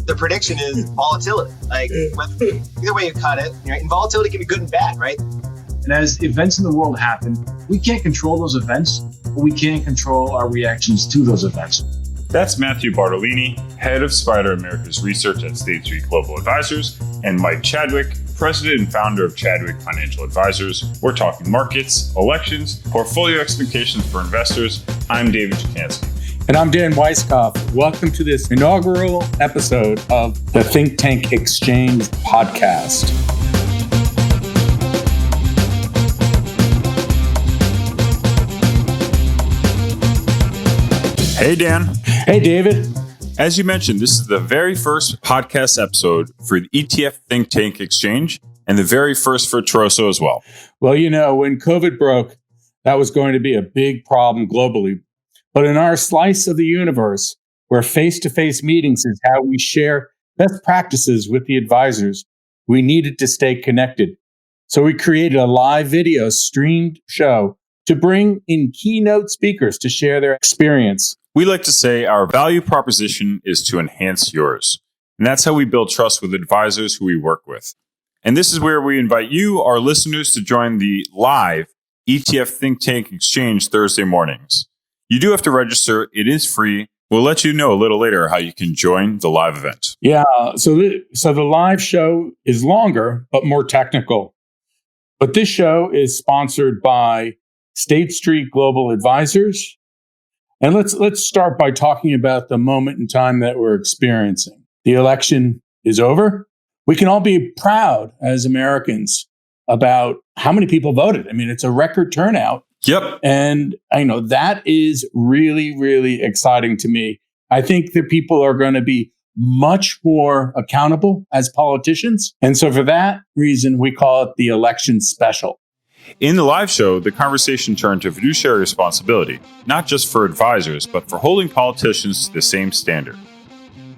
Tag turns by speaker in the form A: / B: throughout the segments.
A: the prediction is volatility. Like either way you cut it, right? And volatility can be good and bad, right?
B: And as events in the world happen, we can't control those events, but we can control our reactions to those events.
C: That's Matthew Bartolini, head of SPDR Americas Research at State Street Global Advisors, and Mike Chadwick, president and founder of Chadwick Financial Advisors. We're talking markets, elections, portfolio expectations for investors. I'm David Chikansky.
D: And I'm Dan Weisskopf. Welcome to this inaugural episode of the Think Tank Exchange podcast.
C: Hey, Dan.
D: Hey, David.
C: As you mentioned, this is the very first podcast episode for the ETF Think Tank Exchange and the very first for Toroso as well.
D: Well, you know, when COVID broke, that was going to be a big problem globally. But in our slice of the universe, where face-to-face meetings is how we share best practices with the advisors, we needed to stay connected. So we created a live video streamed show to bring in keynote speakers to share their experience.
C: We like to say our value proposition is to enhance yours. And that's how we build trust with advisors who we work with. And this is where we invite you, our listeners, to join the live ETF Think Tank Exchange Thursday mornings. You do have to register. It is free. We'll let you know a little later how you can join the live event.
D: Yeah, so the live show is longer, but more technical. But this show is sponsored by State Street Global Advisors. And let's start by talking about the moment in time that we're experiencing. The election is over. We can all be proud as Americans about how many people voted. I mean, it's a record turnout.
C: Yep.
D: And I know that is really, really exciting to me. I think that people are going to be much more accountable as politicians. And so for that reason, we call it the election special.
C: In the live show, the conversation turned to fiduciary responsibility, not just for advisors, but for holding politicians to the same standard.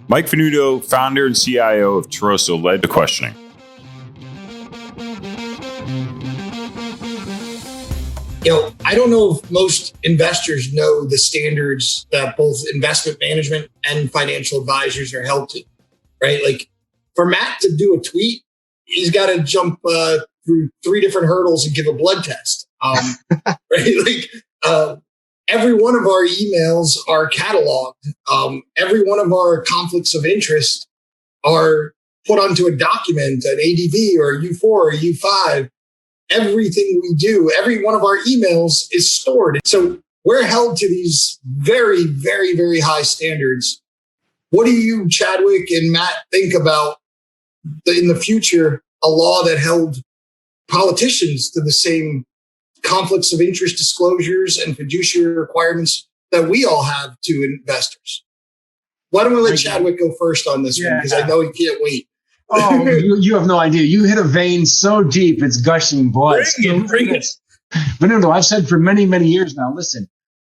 C: Mike Venuto, founder and CIO of Toroso, led the questioning.
E: You know, I don't know if most investors know the standards that both investment management and financial advisors are held to, right? Like for Matt to do a tweet, he's got to jump through 3 different hurdles and give a blood test. Right? Like every one of our emails are cataloged. Every one of our conflicts of interest are put onto a document, an ADV or a U4 or a U5. Everything we do, every one of our emails is stored. So we're held to these very, very, very high standards. What do you, Chadwick and Matt, think about in the future, a law that held politicians to the same conflicts of interest disclosures and fiduciary requirements that we all have to investors? Why don't we let Chadwick go first on this one? Because I know he can't wait.
B: Oh, you have no idea. You hit a vein so deep, it's gushing blood.
E: Bring it.
B: But no, I've said for many, many years now, listen,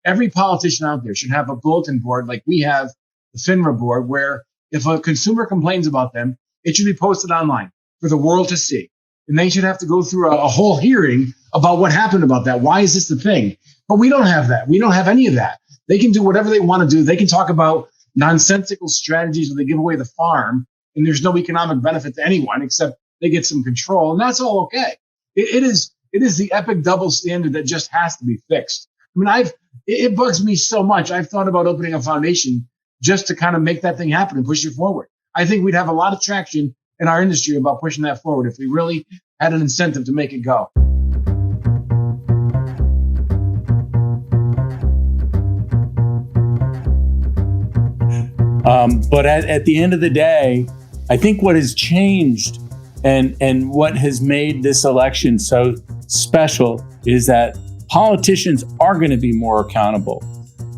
B: every politician out there should have a bulletin board like we have the FINRA board, where if a consumer complains about them, it should be posted online for the world to see. And they should have to go through a whole hearing about what happened about that. Why is this the thing? But we don't have that. We don't have any of that. They can do whatever they want to do. They can talk about nonsensical strategies where they give away the farm and there's no economic benefit to anyone except they get some control. And that's all okay. It is the epic double standard that just has to be fixed. I mean, it bugs me so much. I've thought about opening a foundation just to kind of make that thing happen and push it forward. I think we'd have a lot of traction in our industry about pushing that forward if we really had an incentive to make it go.
D: But at the end of the day, I think what has changed and what has made this election so special is that politicians are going to be more accountable.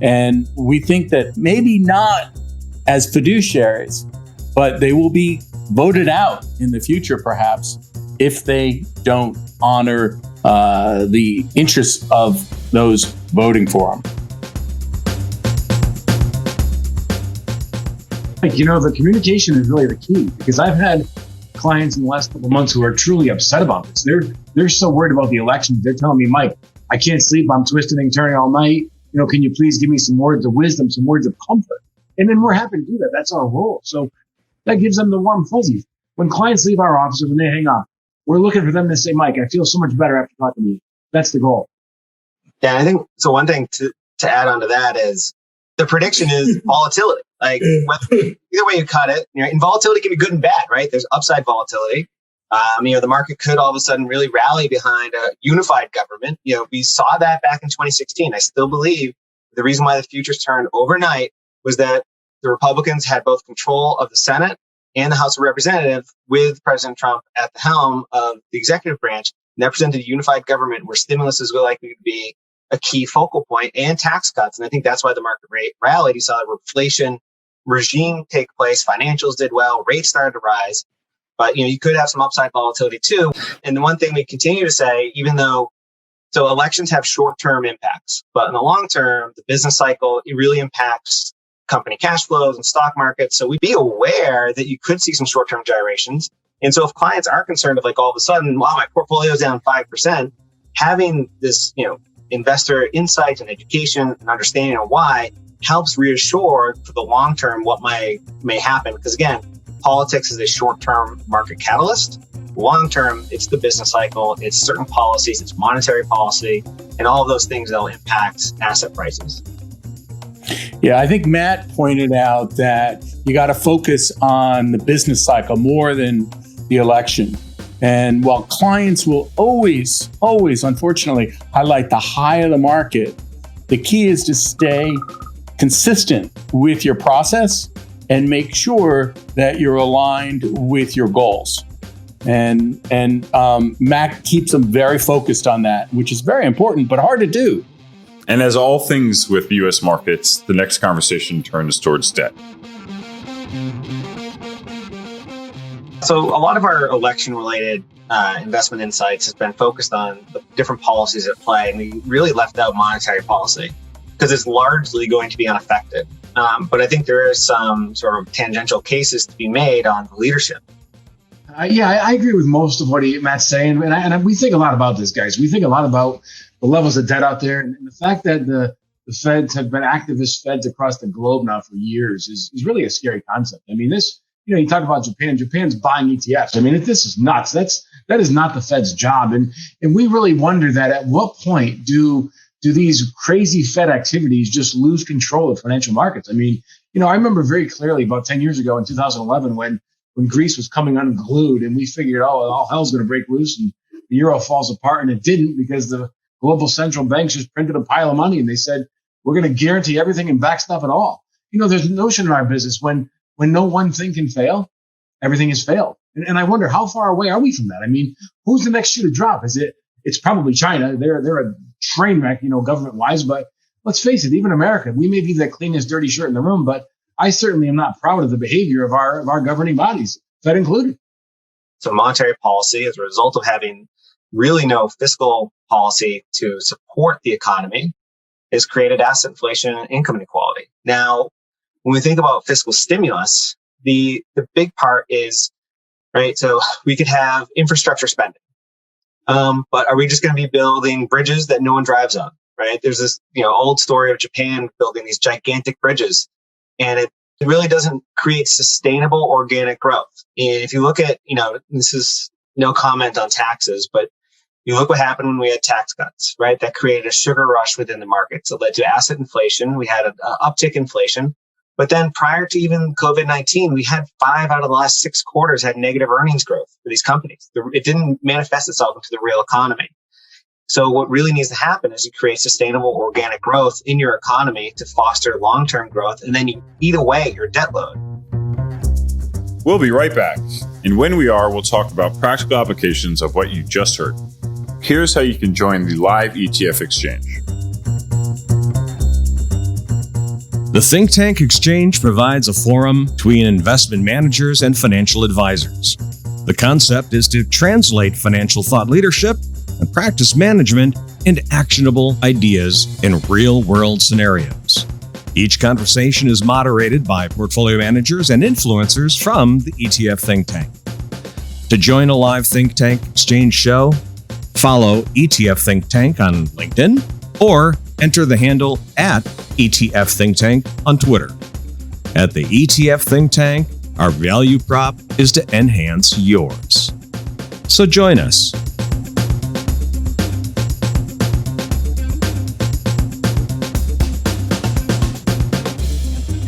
D: And we think that maybe not as fiduciaries, but they will be voted out in the future, perhaps, if they don't honor the interests of those voting for them.
B: You know, the communication is really the key, because I've had clients in the last couple of months who are truly upset about this. They're so worried about the election. They're telling me, Mike, I can't sleep. I'm twisting and turning all night. You know, can you please give me some words of wisdom, some words of comfort? And then we're happy to do that. That's our role. So That gives them the warm fuzzies. When clients leave our office or when they hang up, we're looking for them to say, Mike, I feel so much better after talking to you. That's the goal.
A: Yeah, I think so. One thing to add on to that is the prediction is volatility. Like either way you cut it, and volatility can be good and bad, right? There's upside volatility. The market could all of a sudden really rally behind a unified government. We saw that back in 2016. I still believe the reason why the futures turned overnight was that the Republicans had both control of the Senate and the House of Representatives with President Trump at the helm of the executive branch. And that presented a unified government where stimulus is likely to be a key focal point and tax cuts. And I think that's why the market rate rallied. You saw the inflation regime take place. Financials did well. Rates started to rise. But, you could have some upside volatility too. And the one thing we continue to say, so elections have short-term impacts, but in the long term, the business cycle, it really impacts company cash flows and stock markets. So we'd be aware that you could see some short-term gyrations. And so if clients are concerned of all of a sudden, wow, my portfolio is down 5%, having this, investor insight and education and understanding of why helps reassure for the long term what may happen. Because again, politics is a short-term market catalyst. Long term, it's the business cycle, it's certain policies, it's monetary policy, and all of those things that will impact asset prices.
D: Yeah, I think Matt pointed out that you got to focus on the business cycle more than the election. And while clients will always, unfortunately, highlight the high of the market, the key is to stay consistent with your process and make sure that you're aligned with your goals. And Matt keeps them very focused on that, which is very important, but hard to do.
C: And as all things with U.S. markets, the next conversation turns towards debt.
A: So a lot of our election-related investment insights has been focused on the different policies at play, and we really left out monetary policy because it's largely going to be unaffected. But I think there is some sort of tangential cases to be made on the leadership.
B: I agree with most of what Matt's saying, and we think a lot about this, guys. We think a lot about the levels of debt out there, and the fact that the Feds have been activist Feds across the globe now for years is really a scary concept. I mean, this, you talk about Japan. Japan's buying ETFs. I mean, this is nuts. That is not the Fed's job, and we really wonder that at what point do these crazy Fed activities just lose control of financial markets? I mean, I remember very clearly about 10 years ago in 2011 when Greece was coming unglued and we figured, all hell's going to break loose and the euro falls apart, and it didn't because the global central banks just printed a pile of money and they said, we're going to guarantee everything and backstop it all. There's a notion in our business when no one thing can fail, everything has failed. And I wonder, how far away are we from that? I mean, who's the next shoe to drop? It's probably China. They're a train wreck, government wise, but let's face it, even America, we may be the cleanest dirty shirt in the room, but I certainly am not proud of the behavior of our governing bodies, Fed included.
A: So monetary policy, as a result of having really no fiscal policy to support the economy, has created asset inflation and income inequality. Now, when we think about fiscal stimulus, the big part is, right, so we could have infrastructure spending. But are we just going to be building bridges that no one drives on, right? There's this, old story of Japan building these gigantic bridges, and it really doesn't create sustainable organic growth. And if you look at, this is no comment on taxes, but you look what happened when we had tax cuts, right? That created a sugar rush within the markets. It led to asset inflation. We had an uptick inflation. But then prior to even COVID-19, we had 5 out of the last 6 quarters had negative earnings growth for these companies. It didn't manifest itself into the real economy. So what really needs to happen is you create sustainable organic growth in your economy to foster long-term growth, and then you eat away your debt load.
C: We'll be right back. And when we are, we'll talk about practical applications of what you just heard. Here's how you can join the live ETF exchange.
F: The Think Tank Exchange provides a forum between investment managers and financial advisors. The concept is to translate financial thought leadership and practice management into actionable ideas in real-world scenarios. Each conversation is moderated by portfolio managers and influencers from the ETF Think Tank. To join a live Think Tank Exchange show, follow ETF Think Tank on LinkedIn or enter the handle at ETF Think Tank on Twitter. At the ETF Think Tank, Our value prop is to enhance yours. So join us.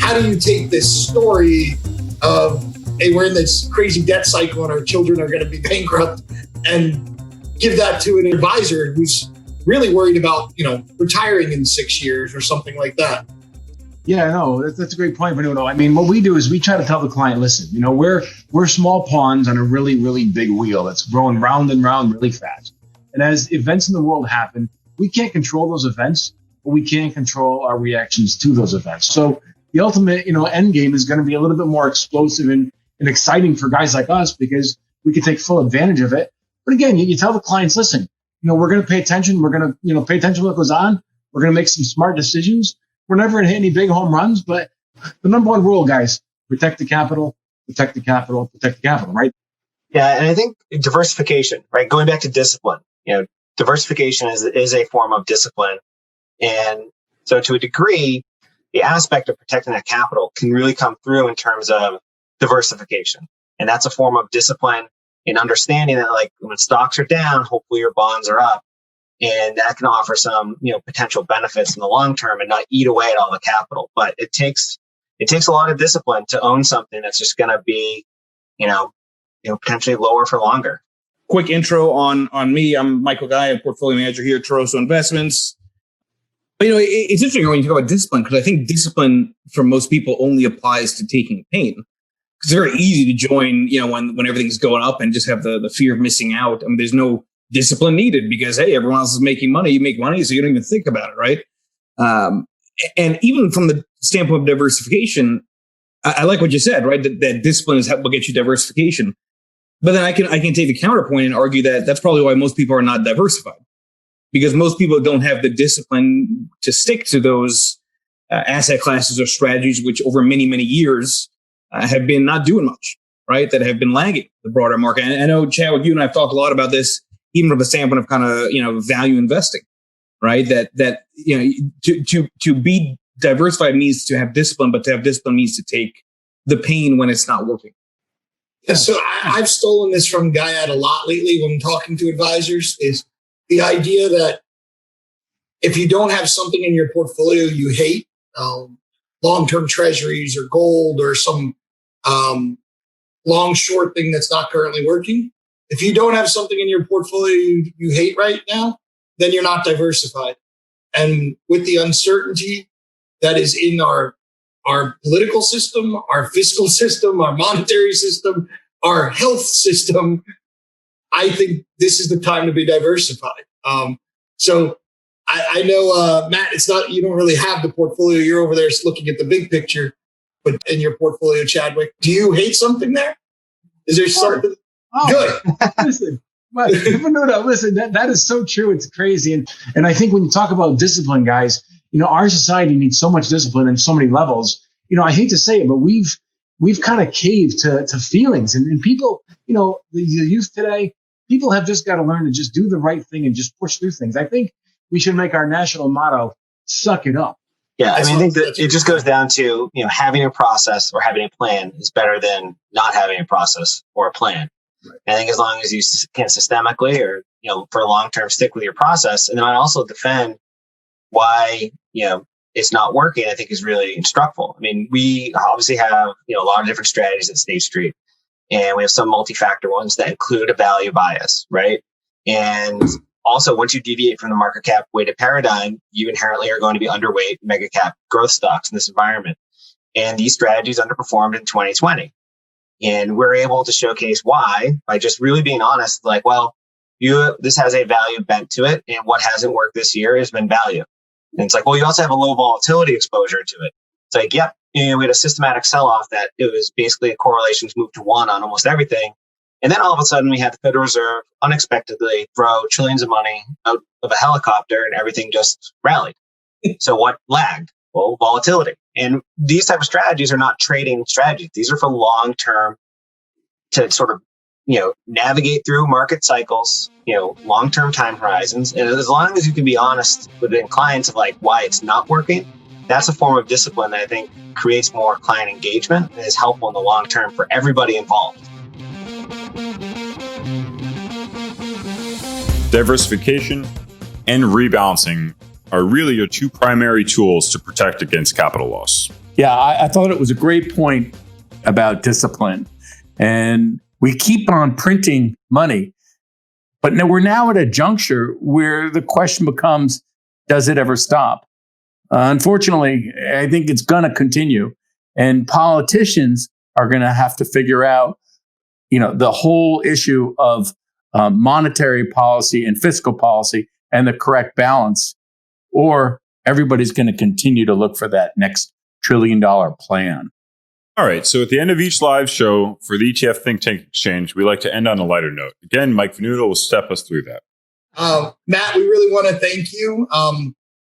E: How do you take this story of, hey, we're in this crazy debt cycle and our children are going to be bankrupt, and give that to an advisor who's really worried about, retiring in 6 years or something like that?
B: Yeah, no, that's a great point, Bruno. I mean, what we do is we try to tell the client, listen, we're small pawns on a really, really big wheel that's growing round and round really fast. And as events in the world happen, we can't control those events, but we can control our reactions to those events. So the ultimate, end game is going to be a little bit more explosive and exciting for guys like us because we can take full advantage of it. But again, you tell the clients, listen, we're going to pay attention. We're going to, pay attention to what goes on. We're going to make some smart decisions. We're never going to hit any big home runs, but the number one rule, guys, protect the capital, protect the capital, protect the capital, right?
A: Yeah, and I think diversification, right? Going back to discipline, diversification is a form of discipline. And so to a degree, the aspect of protecting that capital can really come through in terms of diversification. And that's a form of discipline in understanding that, like, when stocks are down, hopefully your bonds are up. And that can offer some, potential benefits in the long term and not eat away at all the capital. But it takes a lot of discipline to own something that's just going to be, potentially lower for longer.
G: Quick intro on me. I'm Michael Guy, a portfolio manager here at Toroso Investments. But, it's interesting when you talk about discipline, because I think discipline for most people only applies to taking pain. Because it's very easy to join, when everything's going up and just have the fear of missing out. I mean, there's no discipline needed because, hey, everyone else is making money. You make money, so you don't even think about it, right? And even from the standpoint of diversification, I like what you said, right? That discipline is what gets you diversification. But then I can take the counterpoint and argue that that's probably why most people are not diversified, because most people don't have the discipline to stick to those asset classes or strategies, which over many, many years have been not doing much, right? That have been lagging the broader market. And I know, Chadwick, you and I have talked a lot about this, even from the standpoint of kind of, value investing, right? That to be diversified means to have discipline, but to have discipline means to take the pain when it's not working.
E: Yeah, so I've stolen this from Guyad a lot lately when talking to advisors, is the idea that if you don't have something in your portfolio you hate, long-term treasuries or gold or some long short thing that's not currently working, if you don't have something in your portfolio you hate right now, then you're not diversified. And with the uncertainty that is in our political system, our fiscal system, our monetary system, our health system, I think this is the time to be diversified. So I know, Matt, it's not, you don't really have the portfolio. You're over there looking at the big picture, but in your portfolio, Chadwick, do you hate something there? Is there something? Good.
B: Listen, that is so true. It's crazy. And I think when you talk about discipline, guys, our society needs so much discipline in so many levels. I hate to say it, but we've kind of caved to feelings, and people, the youth today, people have just got to learn to just do the right thing and just push through things. I think we should make our national motto, suck it up.
A: Yeah. I think that it just goes down to, having a process or having a plan is better than not having a process or a plan. Right. I think as long as you can systemically or, for a long term stick with your process, and then I also defend why, it's not working, I think is really instructful. I mean, we obviously have, a lot of different strategies at State Street, and we have some multi-factor ones that include a value bias, right? And also, once you deviate from the market cap weighted paradigm, you inherently are going to be underweight mega cap growth stocks in this environment. And these strategies underperformed in 2020. And we're able to showcase why by just really being honest, like, well, this has a value bent to it, and what hasn't worked this year has been value. And it's like, well, you also have a low volatility exposure to it. It's like, yep, we had a systematic sell-off that it was basically correlations moved to 1 on almost everything. And then all of a sudden we had the Federal Reserve unexpectedly throw trillions of money out of a helicopter and everything just rallied. So what lagged? Well, volatility. And these type of strategies are not trading strategies. These are for long-term to sort of, navigate through market cycles, long-term time horizons. And as long as you can be honest within clients of like why it's not working, that's a form of discipline that I think creates more client engagement and is helpful in the long term for everybody involved.
C: Diversification and rebalancing are really your two primary tools to protect against capital loss.
D: Yeah, I thought it was a great point about discipline. And we keep on printing money, but now we're now at a juncture where the question becomes, does it ever stop? Unfortunately, I think it's going to continue. And politicians are going to have to figure out, the whole issue of monetary policy and fiscal policy and the correct balance, or everybody's going to continue to look for that next $1 trillion plan.
C: All right. So at the end of each live show for the ETF Think Tank Exchange, we like to end on a lighter note. Again, Mike Venuto will step us through that.
E: Matt, we really want to thank you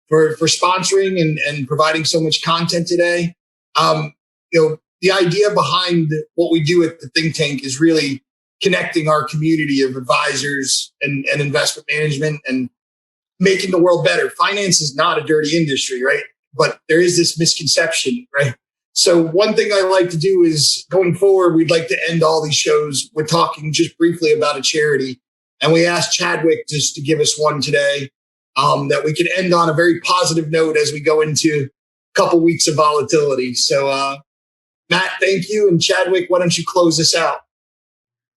E: for sponsoring and providing so much content today. The idea behind what we do at the Think Tank is really connecting our community of advisors and investment management and making the world better. Finance is not a dirty industry, right? But there is this misconception, right? So one thing I like to do is going forward, we'd like to end all these shows with talking just briefly about a charity. And we asked Chadwick just to give us one today that we can end on a very positive note as we go into a couple weeks of volatility. So Matt, thank you. And Chadwick, why don't you close this out?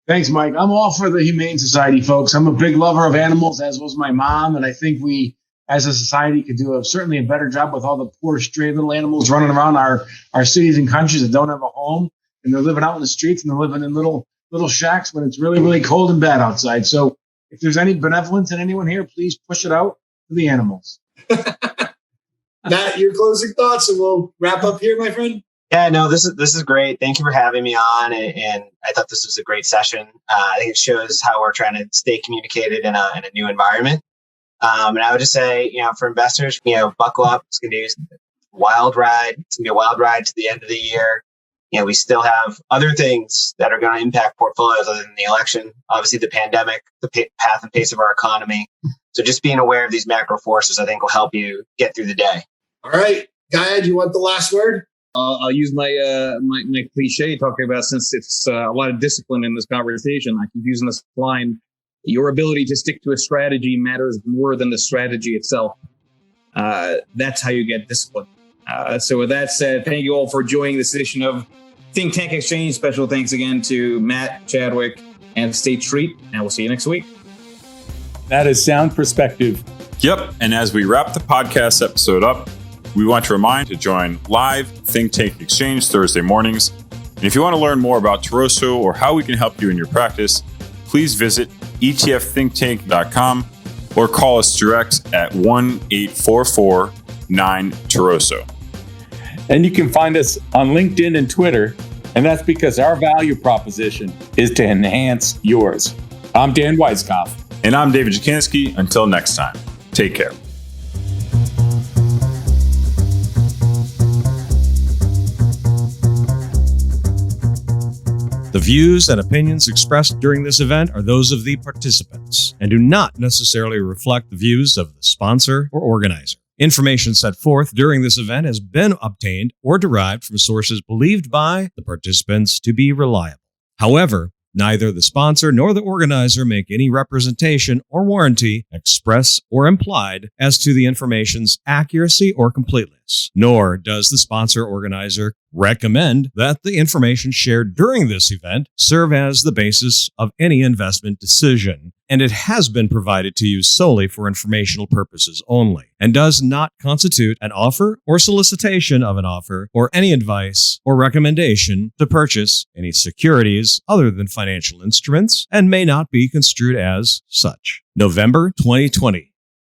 B: Thanks, Mike. I'm all for the Humane Society, folks. I'm a big lover of animals, as was my mom. And I think we, as a society, could do certainly a better job with all the poor stray little animals running around our cities and countries that don't have a home. And they're living out in the streets and they're living in little shacks when it's really, really cold and bad outside. So if there's any benevolence in anyone here, please push it out to the animals.
E: Matt, your closing thoughts, and we'll wrap up here, my friend.
A: Yeah, no, this is great. Thank you for having me on, and I thought this was a great session. I think it shows how we're trying to stay communicated in a new environment. And I would just say, for investors, buckle up. It's going to be a wild ride. It's going to be a wild ride to the end of the year. We still have other things that are going to impact portfolios other than the election. Obviously, the pandemic, the path and pace of our economy. So just being aware of these macro forces, I think, will help you get through the day.
E: All right, Gaia, do you want the last word?
G: I'll use my cliche talking about, since it's a lot of discipline in this conversation. I keep using this line: your ability to stick to a strategy matters more than the strategy itself. That's how you get discipline. So with that said, thank you all for joining this edition of Think Tank Exchange. Special thanks again to Matt, Chadwick, and State Street, and we'll see you next week.
D: That is sound perspective.
C: Yep. And as we wrap the podcast episode up, we want to remind you to join live Think Tank Exchange Thursday mornings. And if you want to learn more about Toroso or how we can help you in your practice, please visit etfthinktank.com or call us direct at 1-844-9-TOROSO.
D: And you can find us on LinkedIn and Twitter. And that's because our value proposition is to enhance yours. I'm Dan Weiskopf.
C: And I'm David Jakinski. Until next time, take care.
F: The views and opinions expressed during this event are those of the participants and do not necessarily reflect the views of the sponsor or organizer. Information set forth during this event has been obtained or derived from sources believed by the participants to be reliable. However, neither the sponsor nor the organizer make any representation or warranty, express or implied, as to the information's accuracy or completeness, nor does the sponsor organizer recommend that the information shared during this event serve as the basis of any investment decision, and it has been provided to you solely for informational purposes only, and does not constitute an offer or solicitation of an offer or any advice or recommendation to purchase any securities other than financial instruments, and may not be construed as such. November 2020.